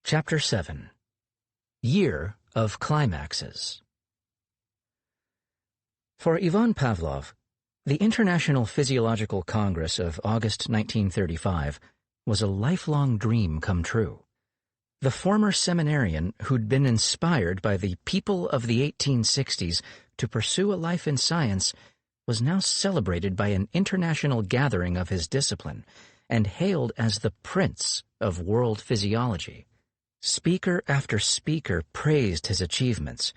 Chapter 7 Year of Climaxes. For Ivan Pavlov, the International Physiological Congress of August 1935 was a lifelong dream come true. The former seminarian who'd been inspired by the people of the 1860s to pursue a life in science was now celebrated by an international gathering of his discipline and hailed as the prince of world physiology. Speaker after speaker praised his achievements.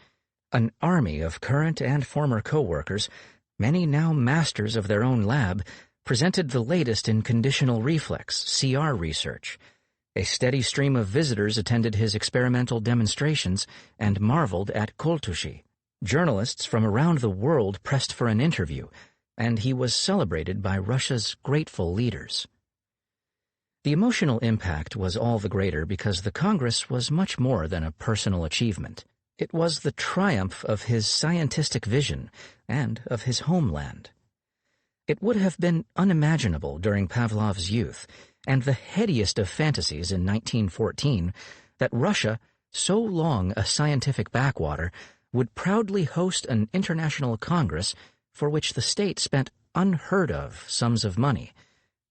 An army of current and former co-workers, many now masters of their own lab, presented the latest in conditional reflex, CR research. A steady stream of visitors attended his experimental demonstrations and marveled at Koltushi. Journalists from around the world pressed for an interview, and he was celebrated by Russia's grateful leaders. The emotional impact was all the greater because the Congress was much more than a personal achievement. It was the triumph of his scientific vision and of his homeland. It would have been unimaginable during Pavlov's youth and the headiest of fantasies in 1914 that Russia, so long a scientific backwater, would proudly host an international congress for which the state spent unheard-of sums of money,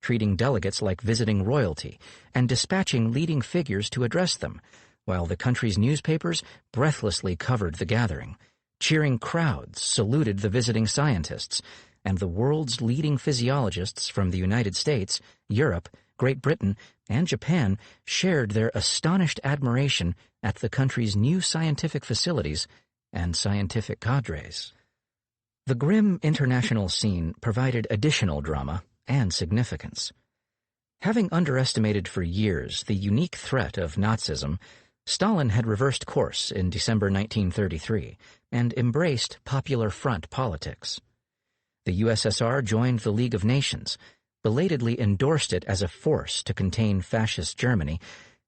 treating delegates like visiting royalty and dispatching leading figures to address them, while the country's newspapers breathlessly covered the gathering. Cheering crowds saluted the visiting scientists, and the world's leading physiologists from the United States, Europe, Great Britain, and Japan shared their astonished admiration at the country's new scientific facilities and scientific cadres. The grim international scene provided additional drama and significance. Having underestimated for years the unique threat of Nazism, Stalin had reversed course in December 1933 and embraced Popular Front politics. The USSR joined the League of Nations, belatedly endorsed it as a force to contain fascist Germany,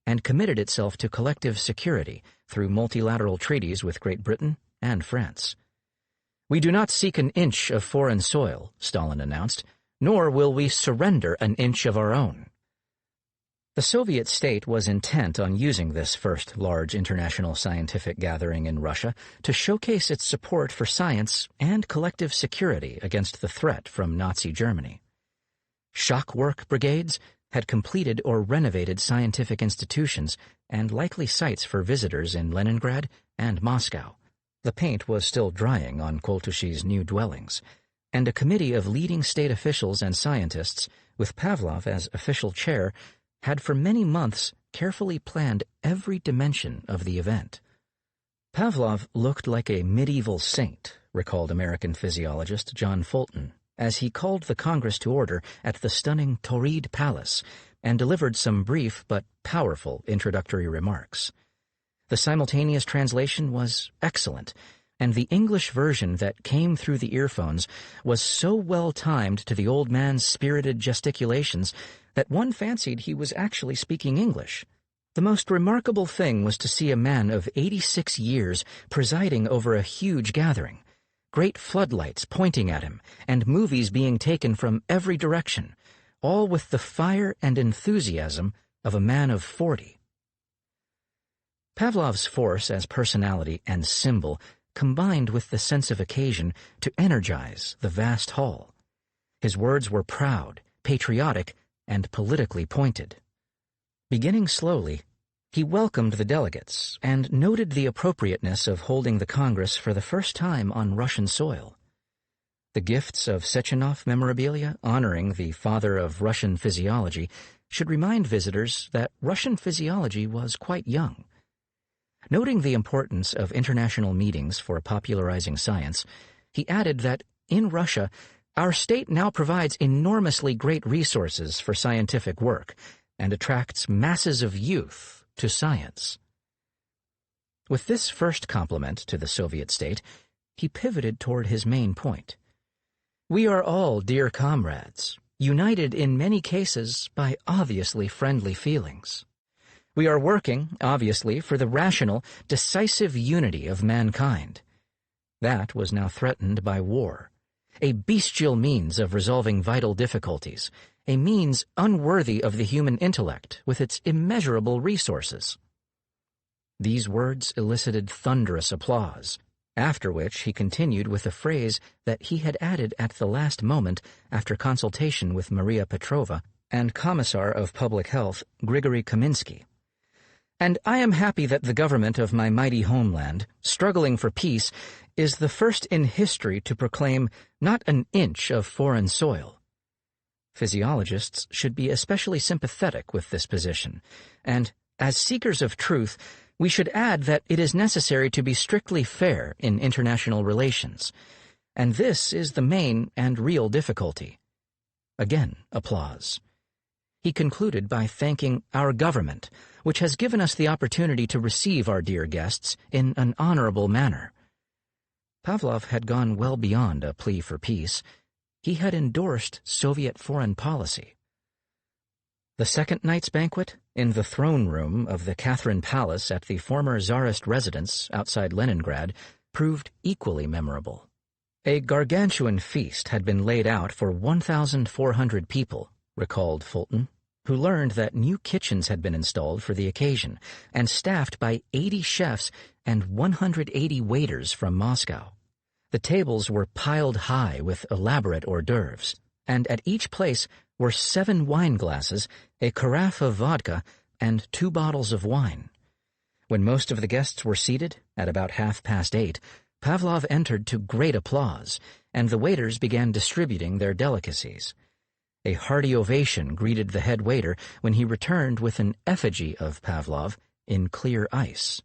and committed itself to collective security through multilateral treaties with Great Britain and France. "We do not seek an inch of foreign soil," Stalin announced, "nor will we surrender an inch of our own." The Soviet state was intent on using this first large international scientific gathering in Russia to showcase its support for science and collective security against the threat from Nazi Germany. Shock work brigades had completed or renovated scientific institutions and likely sites for visitors in Leningrad and Moscow. The paint was still drying on Koltushi's new dwellings, and a committee of leading state officials and scientists, with Pavlov as official chair, had for many months carefully planned every dimension of the event. Pavlov looked like a medieval saint, recalled American physiologist John Fulton, as he called the Congress to order at the stunning Tauride Palace and delivered some brief but powerful introductory remarks. The simultaneous translation was excellent, and the English version that came through the earphones was so well timed to the old man's spirited gesticulations that one fancied he was actually speaking English. The most remarkable thing was to see a man of 86 years presiding over a huge gathering, great floodlights pointing at him, and movies being taken from every direction, all with the fire and enthusiasm of a man of 40. Pavlov's force as personality and symbol combined with the sense of occasion to energize the vast hall. His words were proud, patriotic, and politically pointed. Beginning slowly, he welcomed the delegates and noted the appropriateness of holding the Congress for the first time on Russian soil. The gifts of Sechenov memorabilia honoring the father of Russian physiology should remind visitors that Russian physiology was quite young. Noting the importance of international meetings for popularizing science, he added that, in Russia, our state now provides enormously great resources for scientific work and attracts masses of youth to science. With this first compliment to the Soviet state, he pivoted toward his main point. "We are all dear comrades, united in many cases by obviously friendly feelings. We are working, obviously, for the rational, decisive unity of mankind. That was now threatened by war, a bestial means of resolving vital difficulties, a means unworthy of the human intellect with its immeasurable resources. These words elicited thunderous applause, after which he continued with a phrase that he had added at the last moment after consultation with Maria Petrova and Commissar of Public Health Grigory Kaminsky. "And I am happy that the government of my mighty homeland, struggling for peace, is the first in history to proclaim not an inch of foreign soil." Physiologists should be especially sympathetic with this position, and, as seekers of truth, we should add that it is necessary to be strictly fair in international relations, and this is the main and real difficulty. Again, applause. He concluded by thanking our government, which has given us the opportunity to receive our dear guests in an honorable manner. Pavlov had gone well beyond a plea for peace. He had endorsed Soviet foreign policy. The second night's banquet, in the throne room of the Catherine Palace at the former Tsarist residence outside Leningrad, proved equally memorable. A gargantuan feast had been laid out for 1,400 people, recalled Fulton, who learned that new kitchens had been installed for the occasion and staffed by 80 chefs and 180 waiters from Moscow. The tables were piled high with elaborate hors d'oeuvres, and at each place were 7 wine glasses, a carafe of vodka, and 2 bottles of wine. When most of the guests were seated, at about 8:30, Pavlov entered to great applause, and the waiters began distributing their delicacies. A hearty ovation greeted the head waiter when he returned with an effigy of Pavlov in clear ice.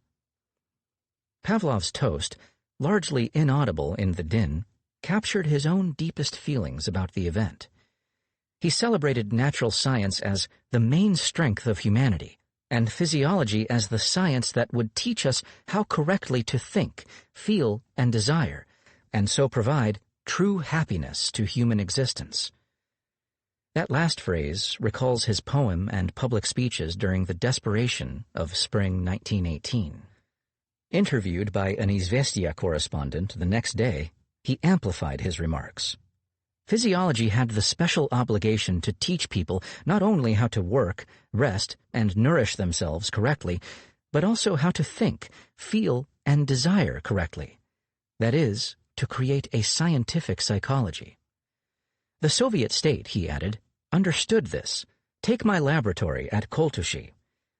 Pavlov's toast, largely inaudible in the din, captured his own deepest feelings about the event. He celebrated natural science as the main strength of humanity, and physiology as the science that would teach us how correctly to think, feel, and desire, and so provide true happiness to human existence. That last phrase recalls his poem and public speeches during the desperation of spring 1918. Interviewed by an Izvestia correspondent the next day, he amplified his remarks. Physiology had the special obligation to teach people not only how to work, rest, and nourish themselves correctly, but also how to think, feel, and desire correctly. That is, to create a scientific psychology. The Soviet state, he added, understood this. Take my laboratory at Koltushi.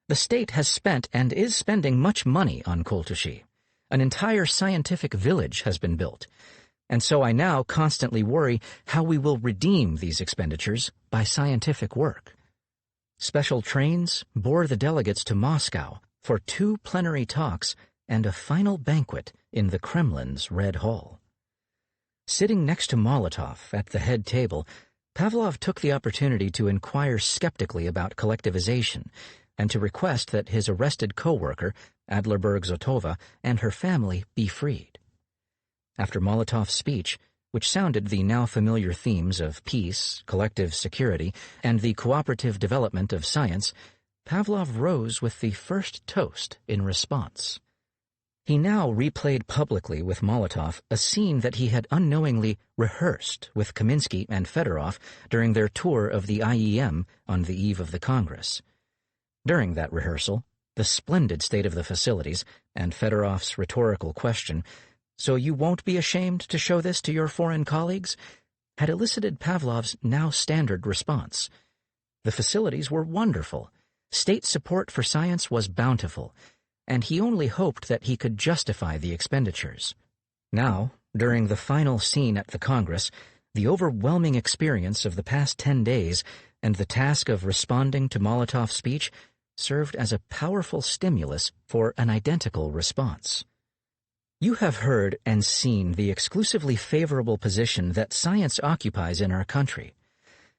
The state has spent and is spending much money on Koltushi. An entire scientific village has been built, and so I now constantly worry how we will redeem these expenditures by scientific work. Special trains bore the delegates to Moscow for 2 plenary talks and a final banquet in the Kremlin's Red Hall. Sitting next to Molotov at the head table, Pavlov took the opportunity to inquire skeptically about collectivization and to request that his arrested co-worker, Adlerberg Zotova, and her family be freed. After Molotov's speech, which sounded the now familiar themes of peace, collective security, and the cooperative development of science, Pavlov rose with the first toast in response. He now replayed publicly with Molotov a scene that he had unknowingly rehearsed with Kaminsky and Fedorov during their tour of the IEM on the eve of the Congress. During that rehearsal, the splendid state of the facilities and Fedorov's rhetorical question, "So you won't be ashamed to show this to your foreign colleagues?" had elicited Pavlov's now standard response. The facilities were wonderful. State support for science was bountiful, and he only hoped that he could justify the expenditures. Now, during the final scene at the Congress, the overwhelming experience of the past 10 days and the task of responding to Molotov's speech served as a powerful stimulus for an identical response. You have heard and seen the exclusively favorable position that science occupies in our country.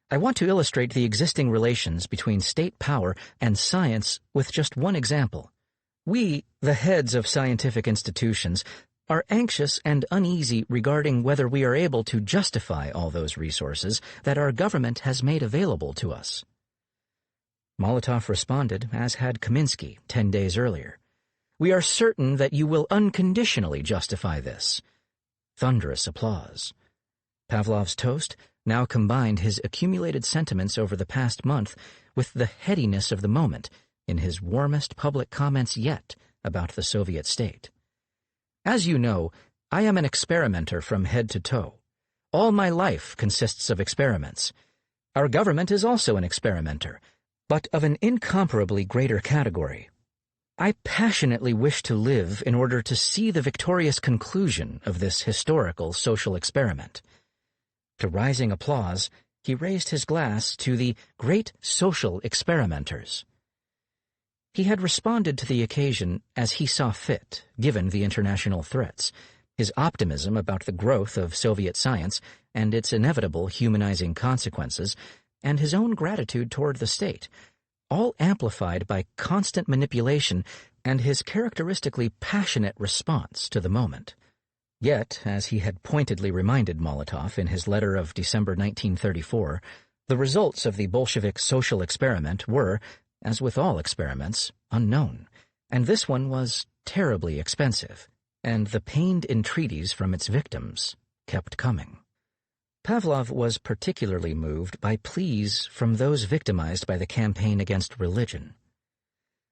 I want to illustrate the existing relations between state power and science with just one example. We, the heads of scientific institutions, are anxious and uneasy regarding whether we are able to justify all those resources that our government has made available to us. Molotov responded, as had Kaminsky 10 days earlier. We are certain that you will unconditionally justify this. Thunderous applause. Pavlov's toast now combined his accumulated sentiments over the past month with the headiness of the moment in his warmest public comments yet about the Soviet state. As you know, I am an experimenter from head to toe. All my life consists of experiments. Our government is also an experimenter, but of an incomparably greater category. I passionately wish to live in order to see the victorious conclusion of this historical social experiment. To rising applause, he raised his glass to the great social experimenters. He had responded to the occasion as he saw fit, given the international threats, his optimism about the growth of Soviet science and its inevitable humanizing consequences, and his own gratitude toward the state, all amplified by constant manipulation and his characteristically passionate response to the moment. Yet, as he had pointedly reminded Molotov in his letter of December 1934, the results of the Bolshevik social experiment were, as with all experiments, unknown, and this one was terribly expensive, and the pained entreaties from its victims kept coming. Pavlov was particularly moved by pleas from those victimized by the campaign against religion.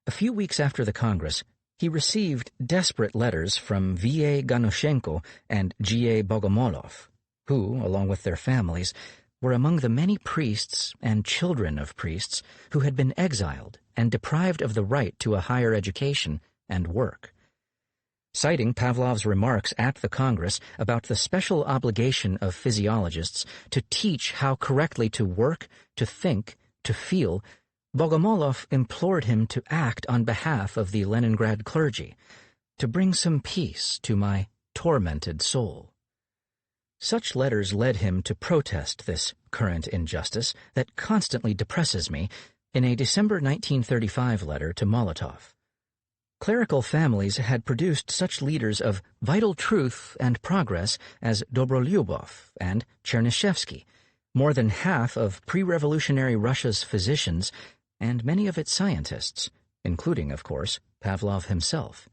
A few weeks after the Congress, he received desperate letters from V.A. Ganushenko and G.A. Bogomolov, who, along with their families, were among the many priests and children of priests who had been exiled and deprived of the right to a higher education and work. Citing Pavlov's remarks at the Congress about the special obligation of physiologists to teach how correctly to work, to think, to feel, Bogomolov implored him to act on behalf of the Leningrad clergy, to bring some peace to my tormented soul. Such letters led him to protest this current injustice that constantly depresses me in a December 1935 letter to Molotov. Clerical families had produced such leaders of vital truth and progress as Dobrolyubov and Chernyshevsky, more than half of pre-revolutionary Russia's physicians, and many of its scientists, including, of course, Pavlov himself.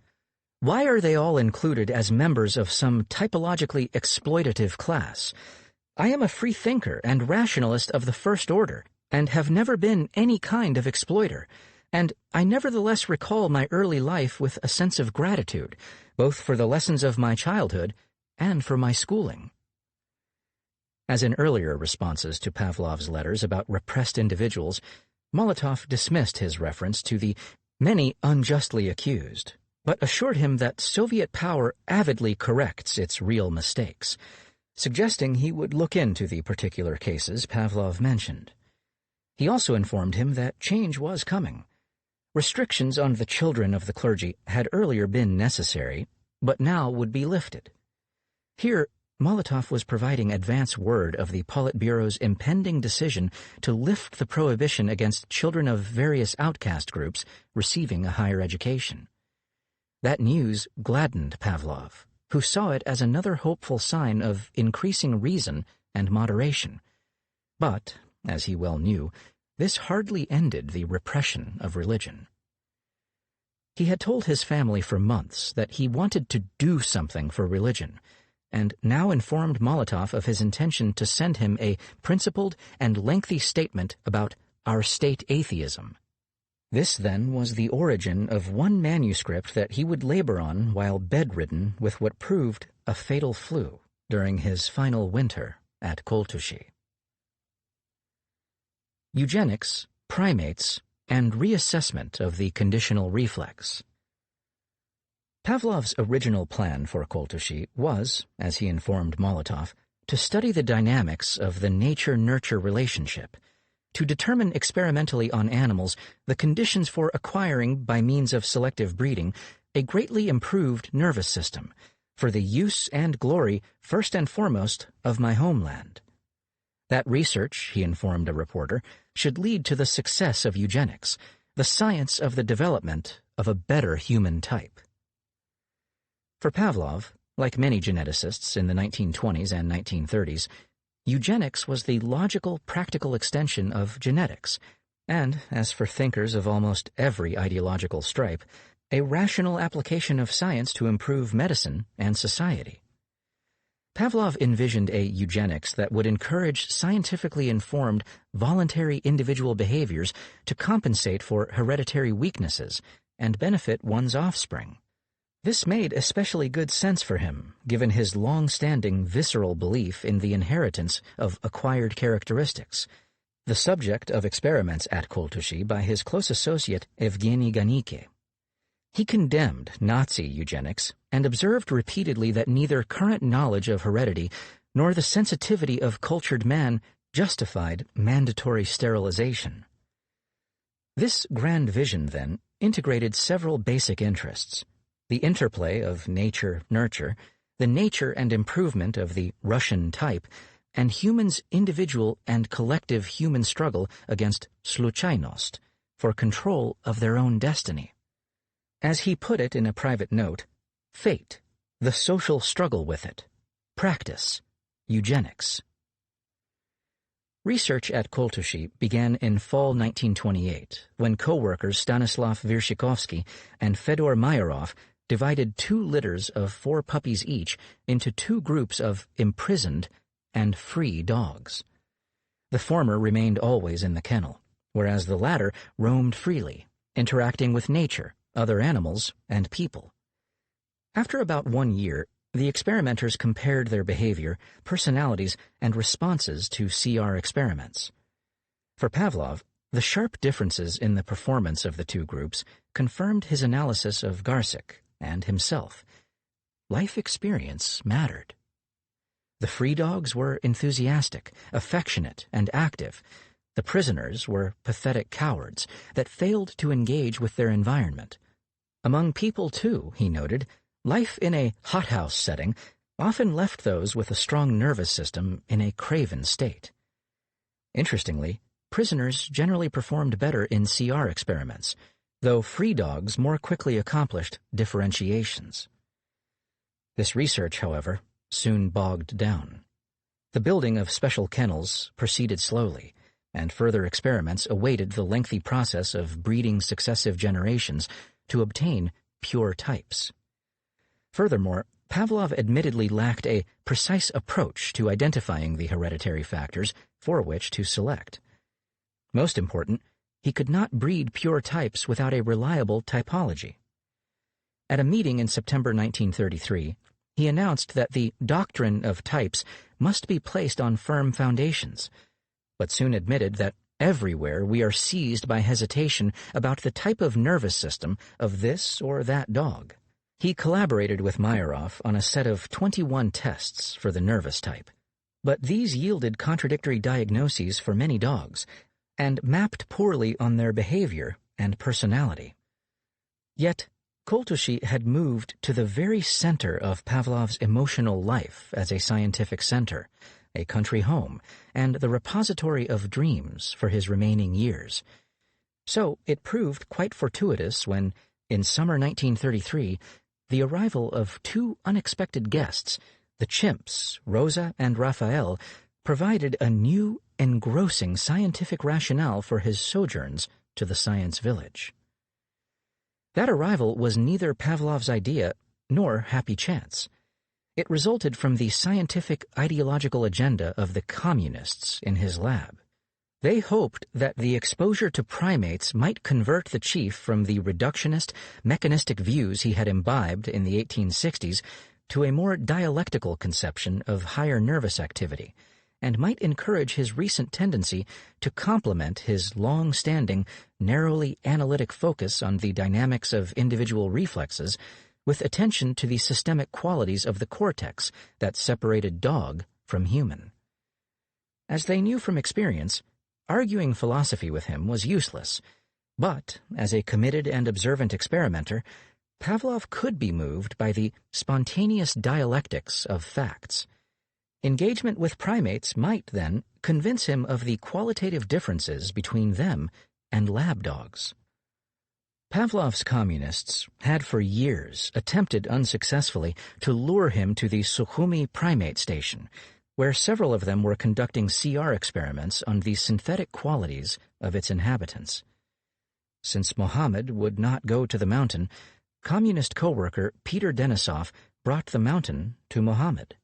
Why are they all included as members of some typologically exploitative class? I am a free thinker and rationalist of the first order, and have never been any kind of exploiter, and I nevertheless recall my early life with a sense of gratitude, both for the lessons of my childhood and for my schooling. As in earlier responses to Pavlov's letters about repressed individuals, Molotov dismissed his reference to the many unjustly accused, but assured him that Soviet power avidly corrects its real mistakes, suggesting he would look into the particular cases Pavlov mentioned. He also informed him that change was coming. Restrictions on the children of the clergy had earlier been necessary, but now would be lifted. Here, Molotov was providing advance word of the Politburo's impending decision to lift the prohibition against children of various outcast groups receiving a higher education. That news gladdened Pavlov, who saw it as another hopeful sign of increasing reason and moderation. But, as he well knew, this hardly ended the repression of religion. He had told his family for months that he wanted to do something for religion, and now informed Molotov of his intention to send him a principled and lengthy statement about our state atheism. This, then, was the origin of one manuscript that he would labor on while bedridden with what proved a fatal flu during his final winter at Koltushi. Eugenics, Primates, and Reassessment of the Conditional Reflex. Pavlov's original plan for Koltushi was, as he informed Molotov, to study the dynamics of the nature-nurture relationship, to determine experimentally on animals the conditions for acquiring, by means of selective breeding, a greatly improved nervous system, for the use and glory, first and foremost, of my homeland. That research, he informed a reporter, should lead to the success of eugenics, the science of the development of a better human type. For Pavlov, like many geneticists in the 1920s and 1930s, eugenics was the logical, practical extension of genetics, and, as for thinkers of almost every ideological stripe, a rational application of science to improve medicine and society. Pavlov envisioned a eugenics that would encourage scientifically informed, voluntary individual behaviors to compensate for hereditary weaknesses and benefit one's offspring. This made especially good sense for him, given his long-standing visceral belief in the inheritance of acquired characteristics, the subject of experiments at Koltushi by his close associate Evgeny Ganike. He condemned Nazi eugenics and observed repeatedly that neither current knowledge of heredity nor the sensitivity of cultured man justified mandatory sterilization. This grand vision, then, integrated several basic interests: the interplay of nature-nurture, the nature and improvement of the Russian type, and humans' individual and collective human struggle against sluchaynost, for control of their own destiny. As he put it in a private note, fate, the social struggle with it, practice, eugenics. Research at Koltushi began in fall 1928, when co-workers Stanislav Virshikovsky and Fedor Mayarov divided 2 litters of 4 puppies each into 2 groups of imprisoned and free dogs. The former remained always in the kennel, whereas the latter roamed freely, interacting with nature, other animals, and people. After about 1 year, the experimenters compared their behavior, personalities, and responses to CR experiments. For Pavlov, the sharp differences in the performance of the 2 groups confirmed his analysis of Garsick and himself. Life experience mattered. The free dogs were enthusiastic, affectionate, and active. The prisoners were pathetic cowards that failed to engage with their environment. Among people, too, he noted, life in a hothouse setting often left those with a strong nervous system in a craven state. Interestingly, prisoners generally performed better in CR experiments, though free dogs more quickly accomplished differentiations. This research, however, soon bogged down. The building of special kennels proceeded slowly, and further experiments awaited the lengthy process of breeding successive generations to obtain pure types. Furthermore, Pavlov admittedly lacked a precise approach to identifying the hereditary factors for which to select. Most important, he could not breed pure types without a reliable typology. At a meeting in September 1933, he announced that the doctrine of types must be placed on firm foundations, but soon admitted that everywhere we are seized by hesitation about the type of nervous system of this or that dog. He collaborated with Mayarov on a set of 21 tests for the nervous type, but these yielded contradictory diagnoses for many dogs and mapped poorly on their behavior and personality. Yet, Koltushi had moved to the very center of Pavlov's emotional life as a scientific center, a country home, and the repository of dreams for his remaining years. So it proved quite fortuitous when, in summer 1933, the arrival of 2 unexpected guests, the chimps, Rosa and Raphael, provided a new, engrossing scientific rationale for his sojourns to the science village. That arrival was neither Pavlov's idea nor happy chance. It resulted from the scientific ideological agenda of the communists in his lab. They hoped that the exposure to primates might convert the chief from the reductionist, mechanistic views he had imbibed in the 1860s to a more dialectical conception of higher nervous activity, and might encourage his recent tendency to complement his long-standing, narrowly analytic focus on the dynamics of individual reflexes with attention to the systemic qualities of the cortex that separated dog from human. As they knew from experience, arguing philosophy with him was useless, but, as a committed and observant experimenter, Pavlov could be moved by the spontaneous dialectics of facts. Engagement with primates might, then, convince him of the qualitative differences between them and lab dogs. Pavlov's communists had for years attempted unsuccessfully to lure him to the Sukhumi primate station, where several of them were conducting CR experiments on the synthetic qualities of its inhabitants. Since Mohammed would not go to the mountain, communist co-worker Peter Denisov brought the mountain to Mohammed.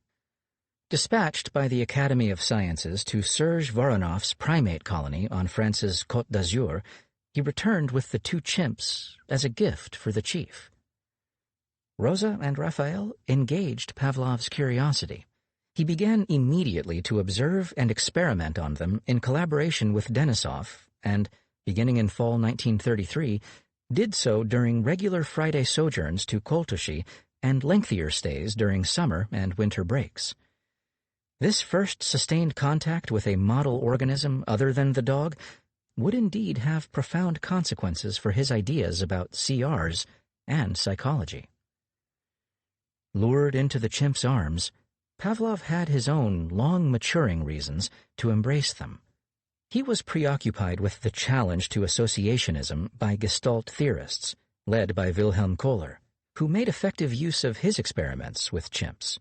Dispatched by the Academy of Sciences to Serge Voronoff's primate colony on France's Côte d'Azur, he returned with the 2 chimps as a gift for the chief. Rosa and Raphael engaged Pavlov's curiosity. He began immediately to observe and experiment on them in collaboration with Denisov, and, beginning in fall 1933, did so during regular Friday sojourns to Koltushi and lengthier stays during summer and winter breaks. This first sustained contact with a model organism other than the dog would indeed have profound consequences for his ideas about CRs and psychology. Lured into the chimp's arms, Pavlov had his own long-maturing reasons to embrace them. He was preoccupied with the challenge to associationism by Gestalt theorists, led by Wilhelm Kohler, who made effective use of his experiments with chimps.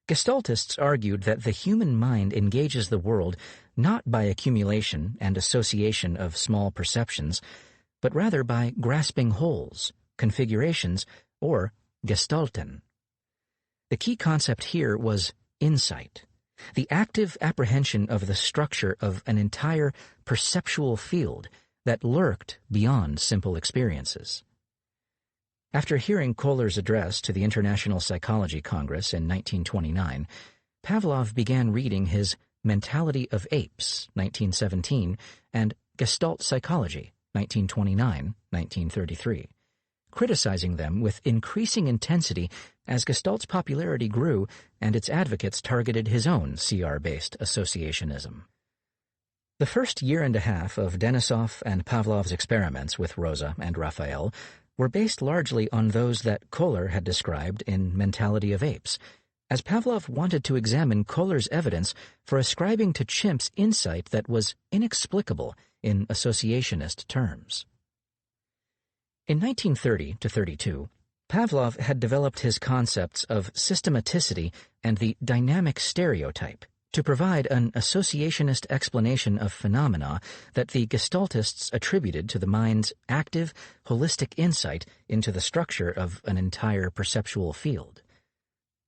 Gestaltists argued that the human mind engages the world not by accumulation and association of small perceptions, but rather by grasping wholes, configurations, or gestalten. The key concept here was insight, the active apprehension of the structure of an entire perceptual field that lurked beyond simple experiences. After hearing Kohler's address to the International Psychology Congress in 1929, Pavlov began reading his Mentality of Apes, 1917, and Gestalt Psychology, 1929-1933, criticizing them with increasing intensity as Gestalt's popularity grew and its advocates targeted his own CR-based associationism. The first year and a half of Denisov and Pavlov's experiments with Rosa and Raphael were based largely on those that Kohler had described in Mentality of Apes, as Pavlov wanted to examine Kohler's evidence for ascribing to chimps insight that was inexplicable in associationist terms. In 1930-32, Pavlov had developed his concepts of systematicity and the dynamic stereotype to provide an associationist explanation of phenomena that the Gestaltists attributed to the mind's active, holistic insight into the structure of an entire perceptual field.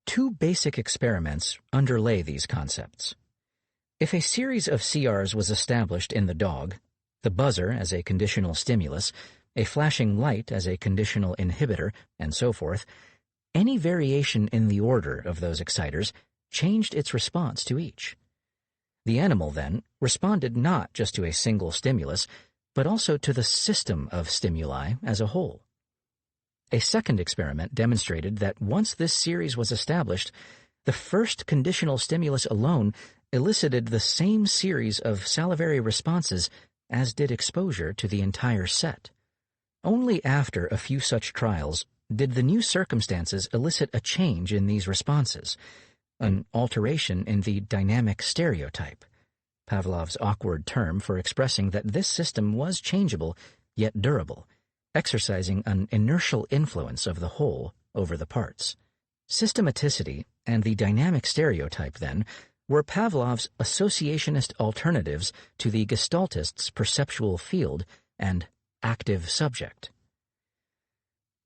2 basic experiments underlay these concepts. If a series of CRs was established in the dog, the buzzer as a conditional stimulus, a flashing light as a conditional inhibitor, and so forth, any variation in the order of those exciters changed its response to each. The animal, then, responded not just to a single stimulus, but also to the system of stimuli as a whole. A second experiment demonstrated that once this series was established, the first conditional stimulus alone elicited the same series of salivary responses as did exposure to the entire set. Only after a few such trials did the new circumstances elicit a change in these responses, an alteration in the dynamic stereotype, Pavlov's awkward term for expressing that this system was changeable yet durable, exercising an inertial influence of the whole over the parts. Systematicity and the dynamic stereotype, then, were Pavlov's associationist alternatives to the Gestaltists' perceptual field and active subject.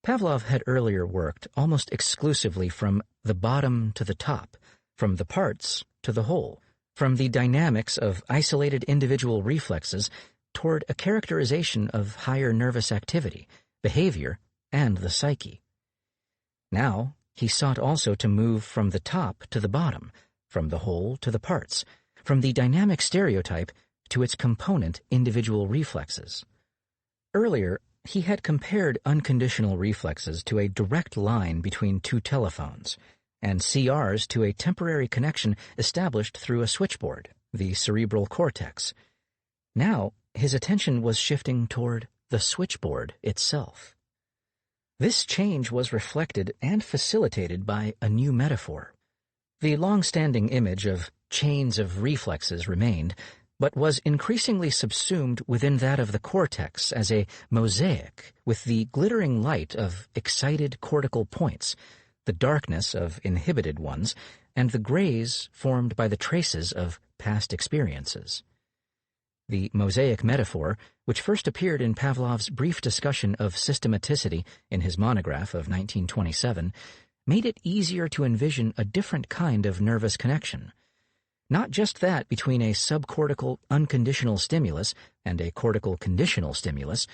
Pavlov had earlier worked almost exclusively from the bottom to the top, from the parts to the whole, from the dynamics of isolated individual reflexes toward a characterization of higher nervous activity, behavior, and the psyche. Now, he sought also to move from the top to the bottom, from the whole to the parts, from the dynamic stereotype to its component individual reflexes. Earlier, he had compared unconditional reflexes to a direct line between 2 telephones, and CRs to a temporary connection established through a switchboard, the cerebral cortex. Now, his attention was shifting toward the switchboard itself. This change was reflected and facilitated by a new metaphor. The long-standing image of chains of reflexes remained, but was increasingly subsumed within that of the cortex as a mosaic with the glittering light of excited cortical points, the darkness of inhibited ones, and the grays formed by the traces of past experiences. The mosaic metaphor, which first appeared in Pavlov's brief discussion of systematicity in his monograph of 1927, made it easier to envision a different kind of nervous connection. Not just that between a subcortical unconditional stimulus and a cortical conditional stimulus,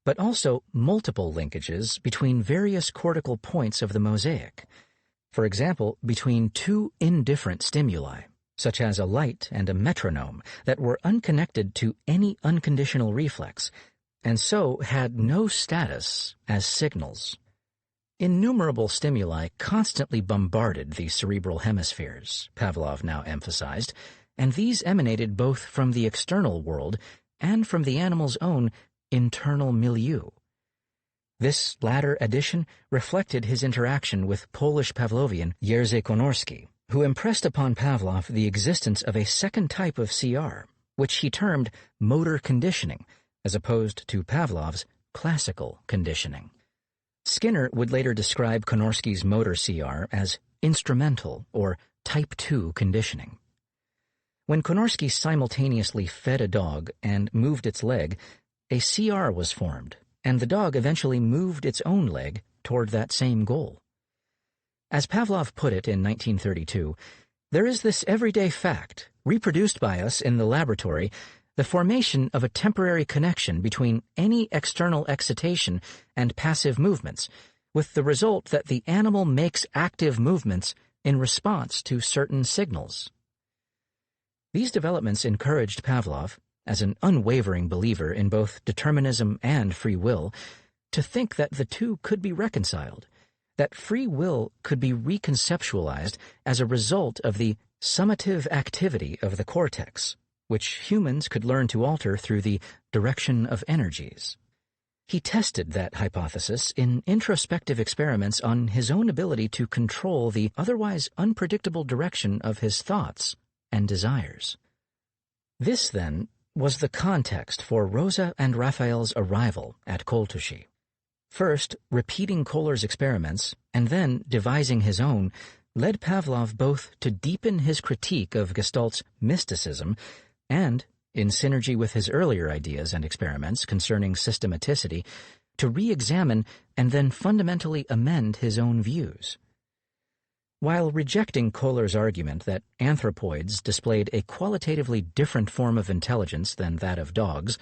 but also multiple linkages between various cortical points of the mosaic. For example, between two indifferent stimuli, such as a light and a metronome, that were unconnected to any unconditional reflex, and so had no status as signals. Innumerable stimuli constantly bombarded the cerebral hemispheres, Pavlov now emphasized, and these emanated both from the external world and from the animal's own internal milieu. This latter addition reflected his interaction with Polish Pavlovian Jerzy Konorski, who impressed upon Pavlov the existence of a second type of CR, which he termed motor conditioning, as opposed to Pavlov's classical conditioning. Skinner would later describe Konorski's motor CR as instrumental or type 2 conditioning. When Konorski simultaneously fed a dog and moved its leg, a CR was formed, and the dog eventually moved its own leg toward that same goal. As Pavlov put it in 1932, there is this everyday fact, reproduced by us in the laboratory, the formation of a temporary connection between any external excitation and passive movements, with the result that the animal makes active movements in response to certain signals. These developments encouraged Pavlov, as an unwavering believer in both determinism and free will, to think that the two could be reconciled, that free will could be reconceptualized as a result of the summative activity of the cortex, which humans could learn to alter through the direction of energies. He tested that hypothesis in introspective experiments on his own ability to control the otherwise unpredictable direction of his thoughts and desires. This, then, was the context for Rosa and Raphael's arrival at Koltushi. First, repeating Kohler's experiments, and then devising his own, led Pavlov both to deepen his critique of Gestalt's mysticism and, in synergy with his earlier ideas and experiments concerning systematicity, to re-examine and then fundamentally amend his own views. While rejecting Kohler's argument that anthropoids displayed a qualitatively different form of intelligence than that of dogs,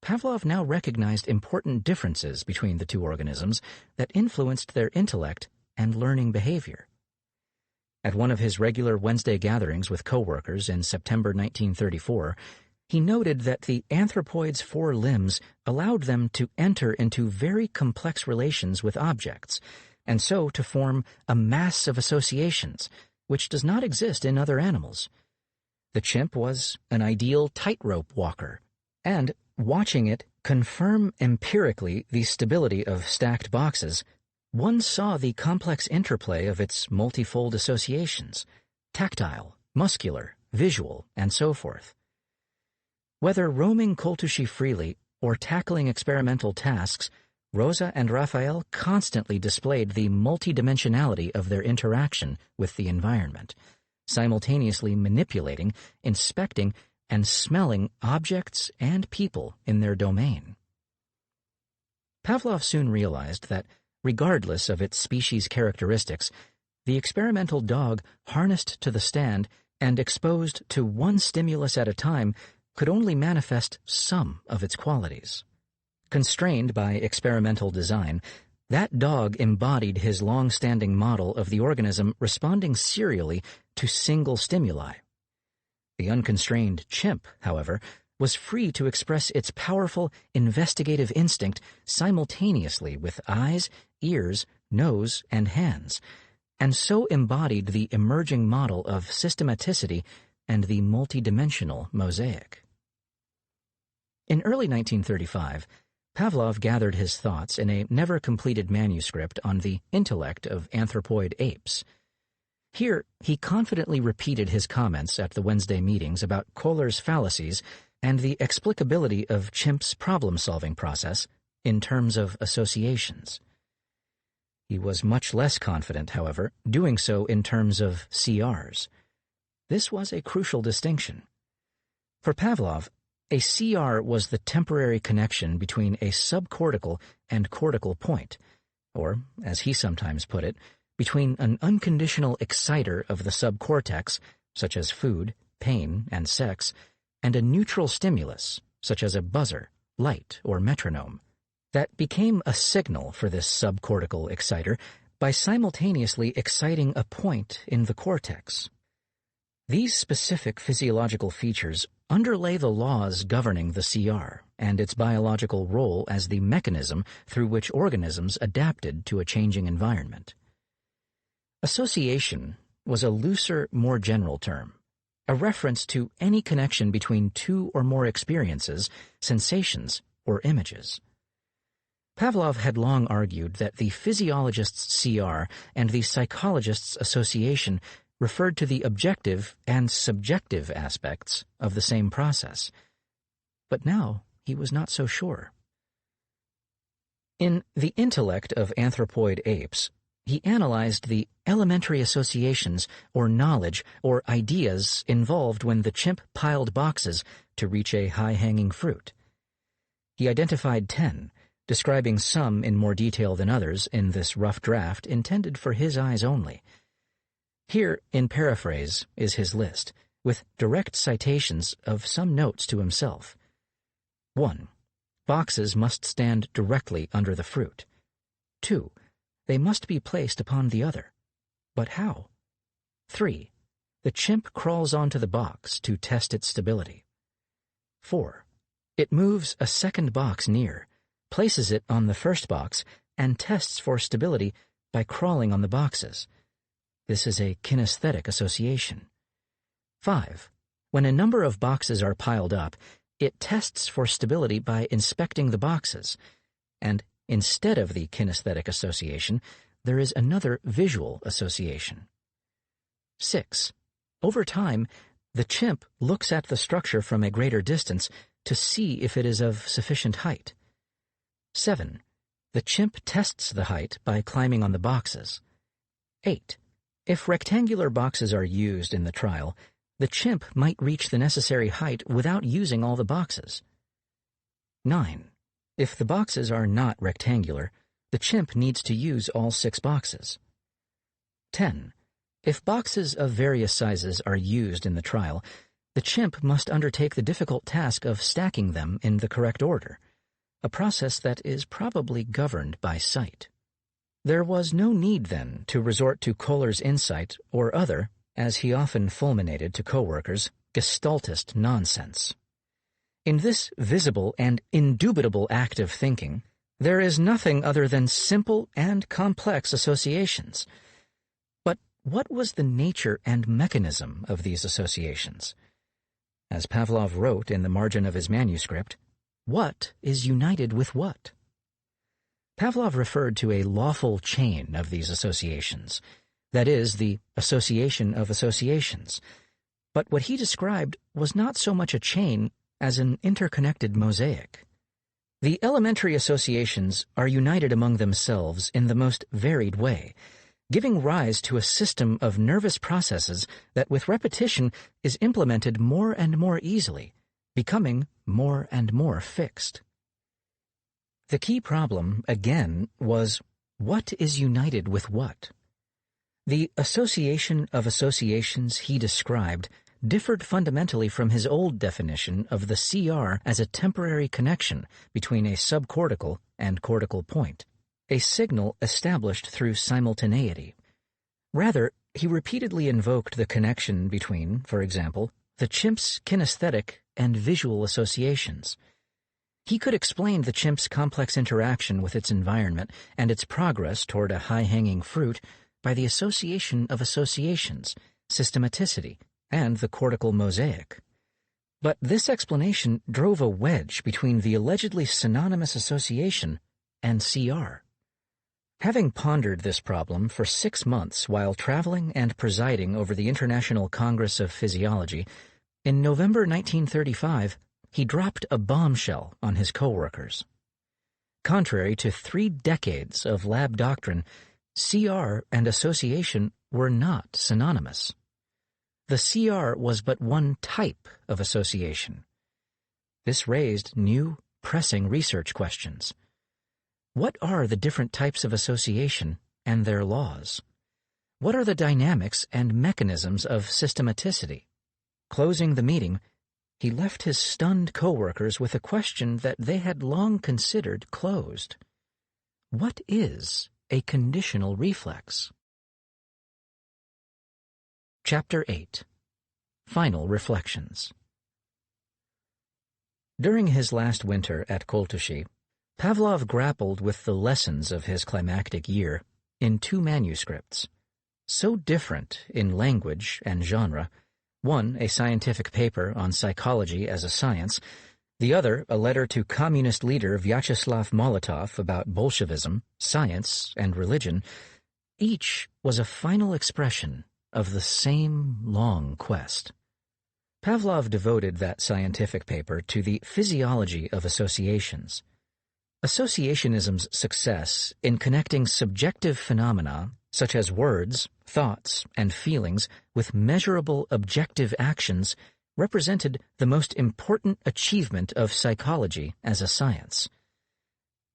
Pavlov now recognized important differences between the two organisms that influenced their intellect and learning behavior. At one of his regular Wednesday gatherings with coworkers in September 1934, he noted that the anthropoids' four limbs allowed them to enter into very complex relations with objects, and so to form a mass of associations, which does not exist in other animals. The chimp was an ideal tightrope walker, and watching it confirm empirically the stability of stacked boxes, one saw the complex interplay of its multifold associations, tactile, muscular, visual, and so forth. Whether roaming Koltushi freely or tackling experimental tasks, Rosa and Raphael constantly displayed the multidimensionality of their interaction with the environment, simultaneously manipulating, inspecting, and smelling objects and people in their domain. Pavlov soon realized that, regardless of its species characteristics, the experimental dog harnessed to the stand and exposed to one stimulus at a time could only manifest some of its qualities. Constrained by experimental design, that dog embodied his long-standing model of the organism responding serially to single stimuli. The unconstrained chimp, however, was free to express its powerful investigative instinct simultaneously with eyes, ears, nose, and hands, and so embodied the emerging model of systematicity and the multidimensional mosaic. In early 1935, Pavlov gathered his thoughts in a never-completed manuscript on the intellect of anthropoid apes. Here, he confidently repeated his comments at the Wednesday meetings about Kohler's fallacies and the explicability of chimps' problem-solving process in terms of associations. He was much less confident, however, doing so in terms of CRs. This was a crucial distinction. For Pavlov, a CR was the temporary connection between a subcortical and cortical point, or, as he sometimes put it, between an unconditional exciter of the subcortex, such as food, pain, and sex, and a neutral stimulus, such as a buzzer, light, or metronome, that became a signal for this subcortical exciter by simultaneously exciting a point in the cortex. These specific physiological features underlay the laws governing the CR and its biological role as the mechanism through which organisms adapted to a changing environment. Association was a looser, more general term, a reference to any connection between two or more experiences, sensations, or images. Pavlov had long argued that the physiologist's CR and the psychologist's association referred to the objective and subjective aspects of the same process. But now he was not so sure. In The Intellect of Anthropoid Apes, he analyzed the elementary associations or knowledge or ideas involved when the chimp piled boxes to reach a high-hanging fruit. He identified 10, describing some in more detail than others in this rough draft intended for his eyes only. Here, in paraphrase, is his list, with direct citations of some notes to himself. 1. Boxes must stand directly under the fruit. 2. They must be placed upon the other. But how? 3. The chimp crawls onto the box to test its stability. 4. It moves a second box near, places it on the first box, and tests for stability by crawling on the boxes. This is a kinesthetic association. 5. When a number of boxes are piled up, it tests for stability by inspecting the boxes, and instead of the kinesthetic association, there is another visual association. 6. Over time, the chimp looks at the structure from a greater distance to see if it is of sufficient height. 7. The chimp tests the height by climbing on the boxes. 8. If rectangular boxes are used in the trial, the chimp might reach the necessary height without using all the boxes. 9. If the boxes are not rectangular, the chimp needs to use all 6 boxes. 10. If boxes of various sizes are used in the trial, the chimp must undertake the difficult task of stacking them in the correct order, a process that is probably governed by sight. There was no need, then, to resort to Kohler's insight or other, as he often fulminated to coworkers, gestaltist nonsense. In this visible and indubitable act of thinking, there is nothing other than simple and complex associations. But what was the nature and mechanism of these associations? As Pavlov wrote in the margin of his manuscript, what is united with what? Pavlov referred to a lawful chain of these associations, that is, the association of associations. But what he described was not so much a chain as an interconnected mosaic. The elementary associations are united among themselves in the most varied way, giving rise to a system of nervous processes that with repetition is implemented more and more easily, becoming more and more fixed. The key problem, again, was what is united with what? The association of associations he described differed fundamentally from his old definition of the CR as a temporary connection between a subcortical and cortical point, a signal established through simultaneity. Rather, he repeatedly invoked the connection between, for example, the chimp's kinesthetic and visual associations. He could explain the chimp's complex interaction with its environment and its progress toward a high-hanging fruit by the association of associations, systematicity, and the cortical mosaic. But this explanation drove a wedge between the allegedly synonymous association and CR. Having pondered this problem for 6 months while traveling and presiding over the International Congress of Physiology, in November 1935, he dropped a bombshell on his coworkers. Contrary to 3 decades of lab doctrine, CR and association were not synonymous. The CR was but one type of association. This raised new, pressing research questions. What are the different types of association and their laws? What are the dynamics and mechanisms of systematicity? Closing the meeting, he left his stunned coworkers with a question that they had long considered closed. What is a conditional reflex? Chapter 8. Final Reflections. During his last winter at Koltushi, Pavlov grappled with the lessons of his climactic year in two manuscripts, so different in language and genre, one a scientific paper on psychology as a science, the other a letter to communist leader Vyacheslav Molotov about Bolshevism, science, and religion. Each was a final expression of the same long quest. Pavlov devoted that scientific paper to the physiology of associations. Associationism's success in connecting subjective phenomena, such as words, thoughts, and feelings, with measurable objective actions, represented the most important achievement of psychology as a science.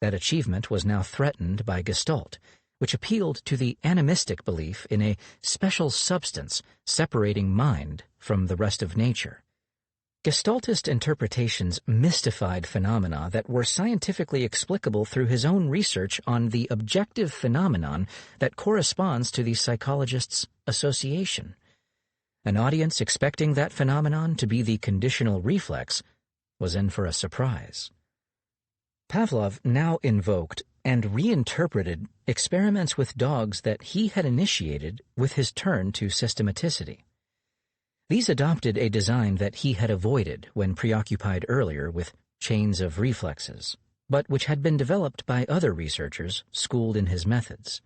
That achievement was now threatened by Gestalt, which appealed to the animistic belief in a special substance separating mind from the rest of nature. Gestaltist interpretations mystified phenomena that were scientifically explicable through his own research on the objective phenomenon that corresponds to the psychologist's association. An audience expecting that phenomenon to be the conditional reflex was in for a surprise. Pavlov now invoked and reinterpreted experiments with dogs that he had initiated with his turn to systematicity. These adopted a design that he had avoided when preoccupied earlier with chains of reflexes, but which had been developed by other researchers schooled in his methods.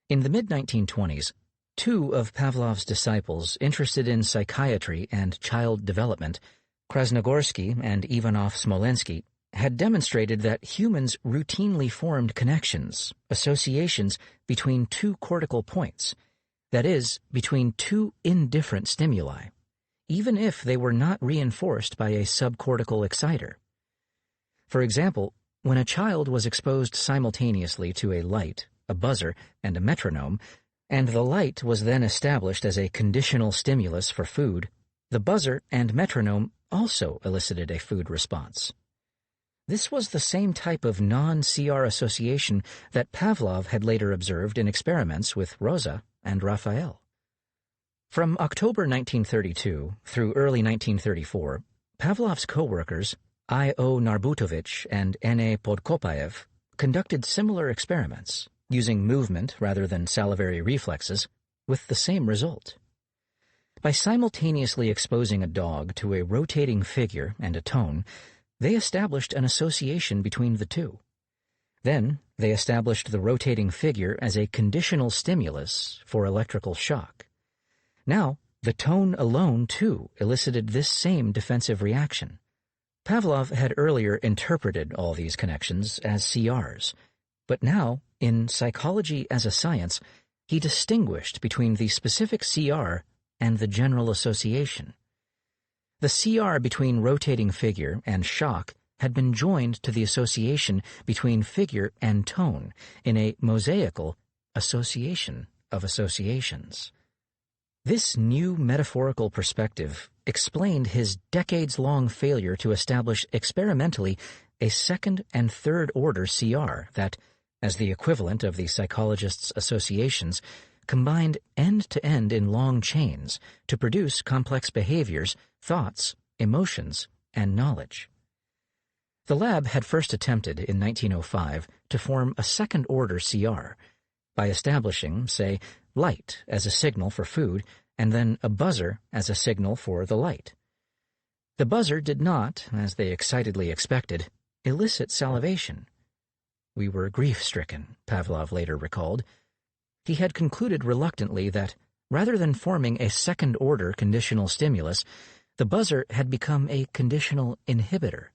In the mid-1920s, two of Pavlov's disciples interested in psychiatry and child development, Krasnogorsky and Ivanov-Smolensky, had demonstrated that humans routinely formed connections, associations between two cortical points, that is, between two indifferent stimuli, even if they were not reinforced by a subcortical exciter. For example, when a child was exposed simultaneously to a light, a buzzer, and a metronome, and the light was then established as a conditional stimulus for food, the buzzer and metronome also elicited a food response. This was the same type of non-CR association that Pavlov had later observed in experiments with Rosa and Raphael. From October 1932 through early 1934, Pavlov's co-workers, I.O. Narbutovich and N.A. Podkopayev, conducted similar experiments, using movement rather than salivary reflexes, with the same result. By simultaneously exposing a dog to a rotating figure and a tone, they established an association between the two. Then, they established the rotating figure as a conditional stimulus for electrical shock. Now, the tone alone, too, elicited this same defensive reaction. Pavlov had earlier interpreted all these connections as CRs, but now, in Psychology as a Science, he distinguished between the specific CR and the general association. The CR between rotating figure and shock had been joined to the association between figure and tone in a mosaical association of associations. This new metaphorical perspective explained his decades-long failure to establish experimentally a second and third order CR that, as the equivalent of the psychologist's associations, combined end-to-end in long chains to produce complex behaviors, thoughts, emotions, and knowledge. The lab had first attempted in 1905 to form a second-order CR by establishing, say, light as a signal for food and then a buzzer as a signal for the light. The buzzer did not, as they excitedly expected, elicit salivation. "We were grief-stricken," Pavlov later recalled. He had concluded reluctantly that, rather than forming a second-order conditional stimulus, the buzzer had become a conditional inhibitor.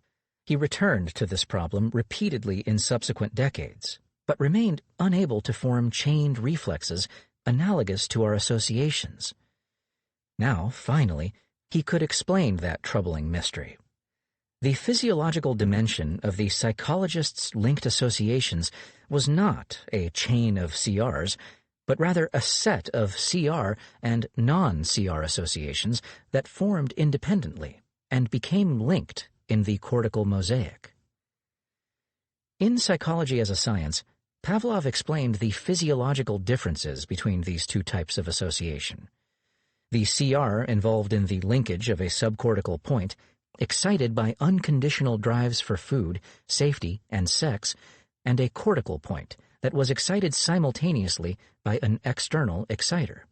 He returned to this problem repeatedly in subsequent decades, but remained unable to form chained reflexes analogous to our associations. Now, finally, he could explain that troubling mystery. The physiological dimension of the psychologist's linked associations was not a chain of CRs, but rather a set of CR and non-CR associations that formed independently and became linked in the cortical mosaic. In Psychology as a Science, Pavlov explained the physiological differences between these two types of association. The CR involved in the linkage of a subcortical point, excited by unconditional drives for food, safety, and sex, and a cortical point that was excited simultaneously by an external exciter.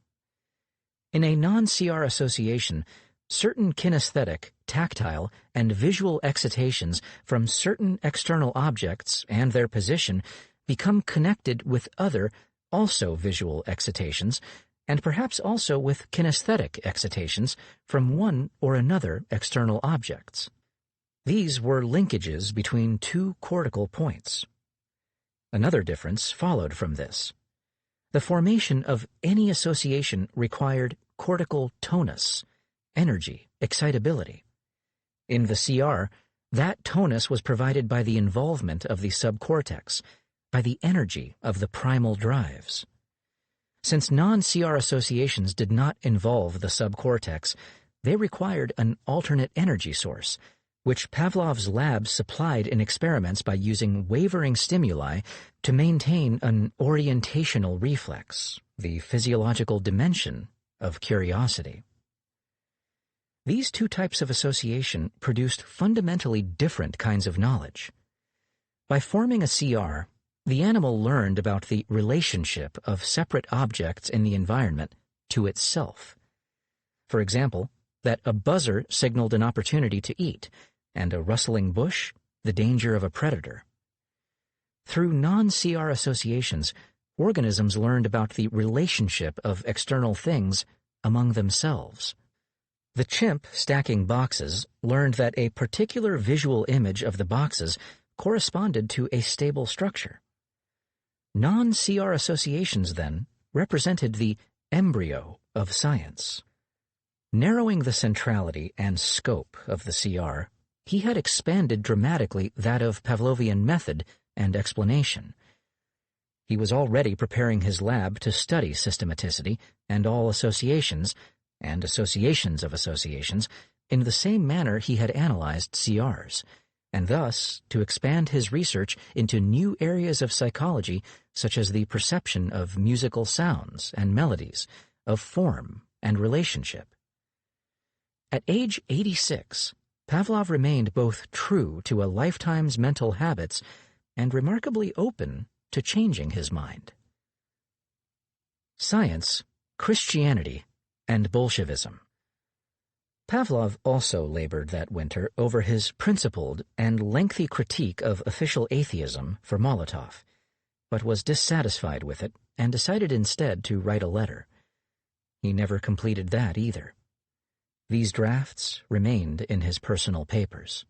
In a non-CR association, certain kinesthetic, tactile, and visual excitations from certain external objects and their position become connected with other, also visual excitations, and perhaps also with kinesthetic excitations from one or another external objects. These were linkages between two cortical points. Another difference followed from this. The formation of any association required cortical tonus, energy, excitability. In the CR, that tonus was provided by the involvement of the subcortex, by the energy of the primal drives. Since non-CR associations did not involve the subcortex, they required an alternate energy source, which Pavlov's lab supplied in experiments by using wavering stimuli to maintain an orientational reflex, the physiological dimension of curiosity. These two types of association produced fundamentally different kinds of knowledge. By forming a CR, the animal learned about the relationship of separate objects in the environment to itself. For example, that a buzzer signaled an opportunity to eat, and a rustling bush, the danger of a predator. Through non-CR associations, organisms learned about the relationship of external things among themselves. The chimp stacking boxes learned that a particular visual image of the boxes corresponded to a stable structure. Non-CR associations, then, represented the embryo of science. Narrowing the centrality and scope of the CR, he had expanded dramatically that of Pavlovian method and explanation. He was already preparing his lab to study systematicity and all associations, and associations of associations, in the same manner he had analyzed CRs, and thus to expand his research into new areas of psychology such as the perception of musical sounds and melodies, of form and relationship. At age 86, Pavlov remained both true to a lifetime's mental habits and remarkably open to changing his mind. Science, Christianity, and Bolshevism. Pavlov also labored that winter over his principled and lengthy critique of official atheism for Molotov, but was dissatisfied with it and decided instead to write a letter. He never completed that either. These drafts remained in his personal papers.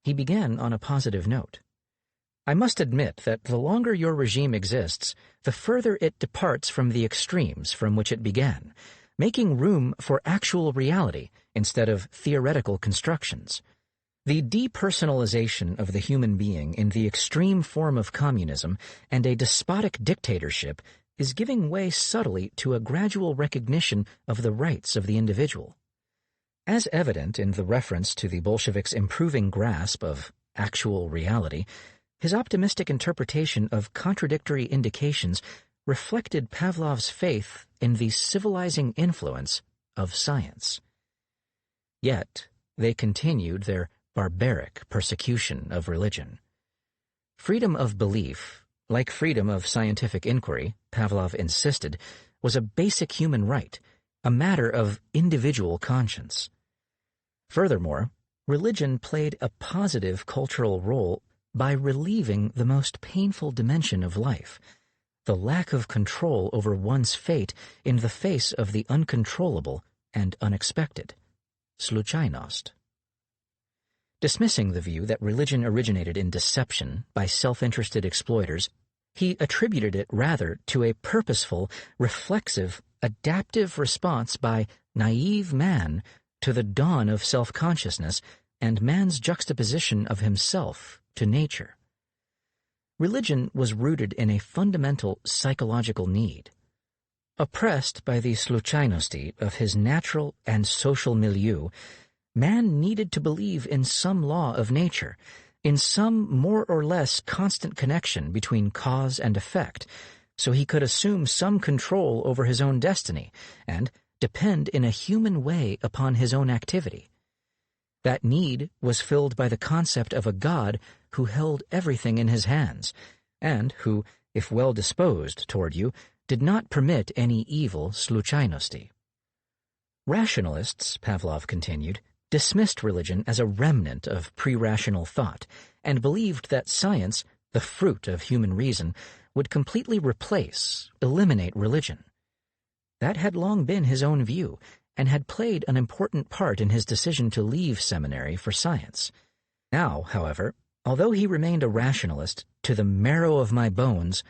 He began on a positive note. I must admit that the longer your regime exists, the further it departs from the extremes from which it began, making room for actual reality instead of theoretical constructions. The depersonalization of the human being in the extreme form of communism and a despotic dictatorship is giving way subtly to a gradual recognition of the rights of the individual. As evident in the reference to the Bolsheviks' improving grasp of actual reality, his optimistic interpretation of contradictory indications reflected Pavlov's faith in the civilizing influence of science. Yet they continued their barbaric persecution of religion. Freedom of belief, like freedom of scientific inquiry, Pavlov insisted, was a basic human right, a matter of individual conscience. Furthermore, religion played a positive cultural role by relieving the most painful dimension of life, the lack of control over one's fate in the face of the uncontrollable and unexpected, sluchajnost. Dismissing the view that religion originated in deception by self-interested exploiters, he attributed it rather to a purposeful, reflexive, adaptive response by naive man to the dawn of self-consciousness and man's juxtaposition of himself to nature. religion was rooted in a fundamental psychological need. Oppressed by the sluchainosti of his natural and social milieu, man needed to believe in some law of nature, in some more or less constant connection between cause and effect, so he could assume some control over his own destiny and depend in a human way upon his own activity. That need was filled by the concept of a God who held everything in his hands, and who, if well disposed toward you, did not permit any evil sluchainosti. Rationalists, Pavlov continued, dismissed religion as a remnant of pre-rational thought, and believed that science, the fruit of human reason, would completely replace, eliminate religion. That had long been his own view, and had played an important part in his decision to leave seminary for science. Now, however, although he remained a rationalist to the marrow of my bones,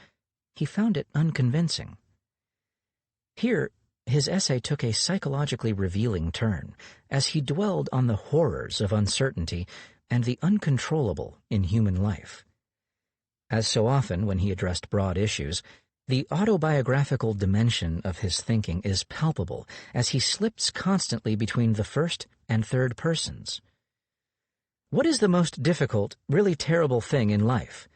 he found it unconvincing. Here, his essay took a psychologically revealing turn, as he dwelled on the horrors of uncertainty and the uncontrollable in human life. As so often when he addressed broad issues, the autobiographical dimension of his thinking is palpable as he slips constantly between the first and third persons. What is the most difficult, really terrible thing in life?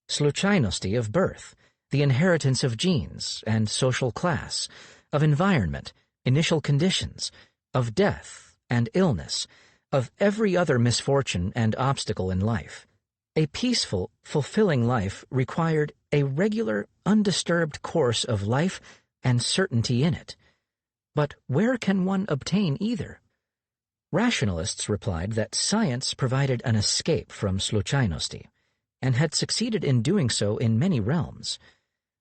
Sluchainosti of birth, the inheritance of genes and social class, of environment, initial conditions, of death and illness, of every other misfortune and obstacle in life. A peaceful, fulfilling life required a regular, undisturbed course of life and certainty in it. But where can one obtain either? Rationalists replied that science provided an escape from sluchainosti, and had succeeded in doing so in many realms.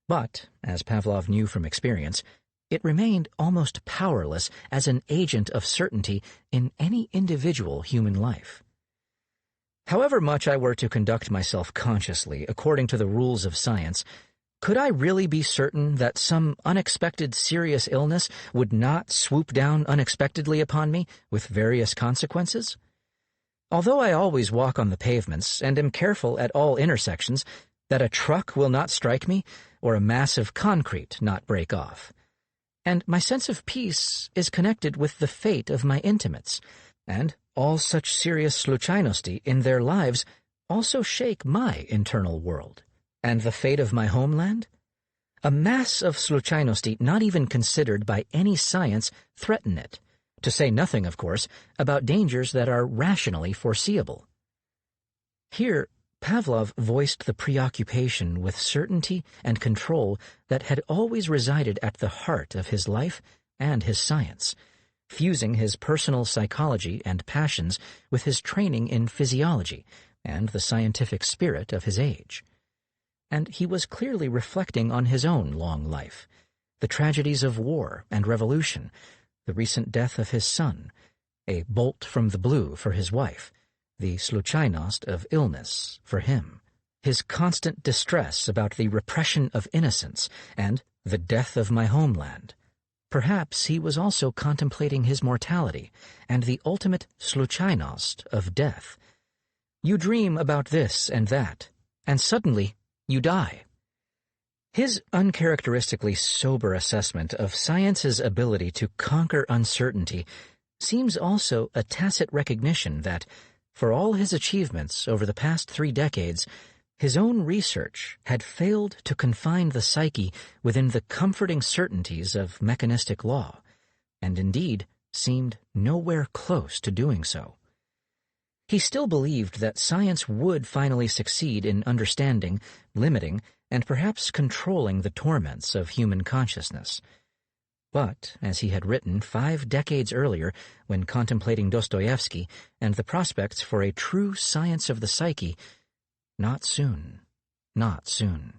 But, as Pavlov knew from experience, it remained almost powerless as an agent of certainty in any individual human life. However much I were to conduct myself consciously according to the rules of science, could I really be certain that some unexpected serious illness would not swoop down unexpectedly upon me with various consequences? Although I always walk on the pavements and am careful at all intersections that a truck will not strike me or a mass of concrete not break off, and my sense of peace is connected with the fate of my intimates, and all such serious sluchainosti in their lives also shake my internal world. And the fate of my homeland? A mass of sluchainosti not even considered by any science threaten it, to say nothing, of course, about dangers that are rationally foreseeable. Here, Pavlov voiced the preoccupation with certainty and control that had always resided at the heart of his life and his science, fusing his personal psychology and passions with his training in physiology and the scientific spirit of his age. And he was clearly reflecting on his own long life, the tragedies of war and revolution, the recent death of his son, a bolt from the blue for his wife, the sluchainost of illness for him, his constant distress about the repression of innocence and the death of my homeland. Perhaps he was also contemplating his mortality and the ultimate sluchainost of death. You dream about this and that, and suddenly you die. His uncharacteristically sober assessment of science's ability to conquer uncertainty seems also a tacit recognition that, for all his achievements over the past 3 decades, his own research had failed to confine the psyche within the comforting certainties of mechanistic law, and indeed seemed nowhere close to doing so. He still believed that science would finally succeed in understanding, limiting, and perhaps controlling the torments of human consciousness. But, as he had written 5 decades earlier when contemplating Dostoevsky and the prospects for a true science of the psyche, not soon, not soon.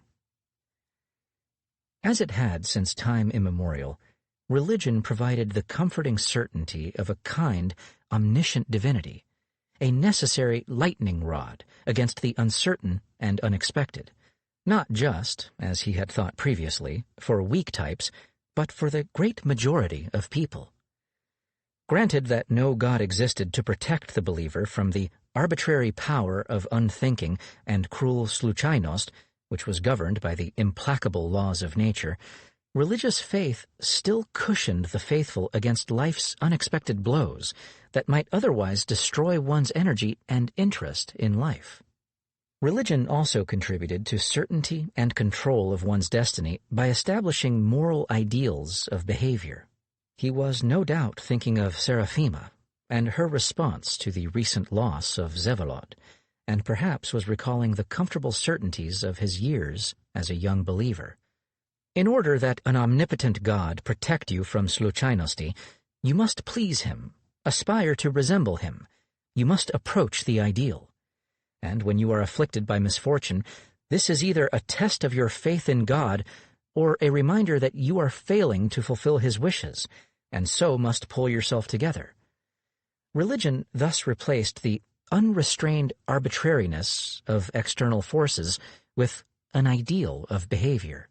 As it had since time immemorial, religion provided the comforting certainty of a kind, omniscient divinity, a necessary lightning rod against the uncertain and unexpected, not just, as he had thought previously, for weak types, but for the great majority of people. Granted that no God existed to protect the believer from the arbitrary power of unthinking and cruel sluchajnost, which was governed by the implacable laws of nature, religious faith still cushioned the faithful against life's unexpected blows that might otherwise destroy one's energy and interest in life. Religion also contributed to certainty and control of one's destiny by establishing moral ideals of behavior. He was no doubt thinking of Seraphima and her response to the recent loss of Vsevolod, and perhaps was recalling the comfortable certainties of his years as a young believer. In order that an omnipotent God protect you from sluchajnosti, you must please him, aspire to resemble him. You must approach the ideal. And when you are afflicted by misfortune, this is either a test of your faith in God or a reminder that you are failing to fulfill his wishes, and so must pull yourself together. Religion thus replaced the unrestrained arbitrariness of external forces with an ideal of behavior.